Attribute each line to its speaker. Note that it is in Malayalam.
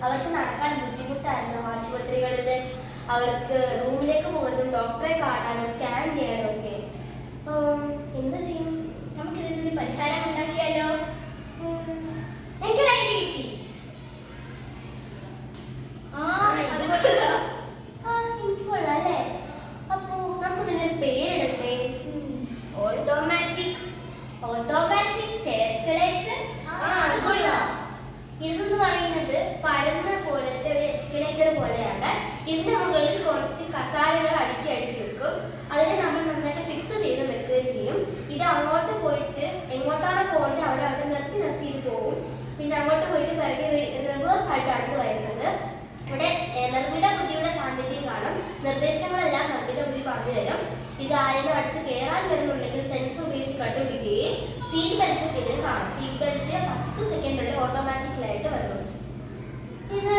Speaker 1: അവർക്ക് നടക്കാൻ ബുദ്ധിമുട്ടായിരുന്നു. ആശുപത്രികളിൽ അവർക്ക് റൂമിലേക്ക് പോകാനും ഡോക്ടറെ കാണാനും സ്കാൻ ചെയ്യാനും ഒക്കെ. എന്ത് ചെയ്യും? നമുക്ക് ഇതിനൊരു പരിഹാരം ഉണ്ടാക്കിയാലോ? എനിക്കൊരു ഐഡിയ കിട്ടി. എനിക്ക് കൊള്ളാം അല്ലേ? അപ്പോ നമുക്ക് ഇതിനൊരു പേരിടട്ടെ. Automatic chair escalator. അത് കൊള്ളാം. ഇതെന്ന് പറയുന്നത് പരന്ന പോലത്തെ ഒരു എസ്കലേറ്റർ പോലെയാണ്. ഇതിന്റെ മുകളിൽ കുറച്ച് കസാരകൾ അടുക്കി വെക്കും. അതിനെ നമ്മൾ നന്നായിട്ട് ഫിക്സ് ചെയ്ത് വെക്കുകയും ചെയ്യും. ഇത് അങ്ങോട്ട് പോയിട്ട് എങ്ങോട്ടാണ് പോകേണ്ടത് അവിടെ നിർത്തി ഇത് പോകും. പിന്നെ അങ്ങോട്ട് പോയിട്ട് പിറകെ റിവേഴ്സ് ആയിട്ടാണ് ഇത് വരുന്നത്. ഇവിടെ നിർമ്മിത ബുദ്ധിയുടെ സാന്നിധ്യം കാണും. നിർദ്ദേശങ്ങളെല്ലാം നിർമ്മിത ബുദ്ധി പറഞ്ഞു തരും. ഇത് ആരെങ്കിലും അടുത്ത് കയറാൻ വരുന്നുണ്ടെങ്കിൽ സെൻസർ ഉപയോഗിച്ച് കണ്ടുപിടിക്കുകയും സീറ്റ് ബെൽറ്റും ഇതിൽ കാണും. സീറ്റ് ബെൽറ്റ് 10 സെക്കൻഡിനുള്ളിൽ ഓട്ടോമാറ്റിക്കലായിട്ട് വരുന്നു. ഇത്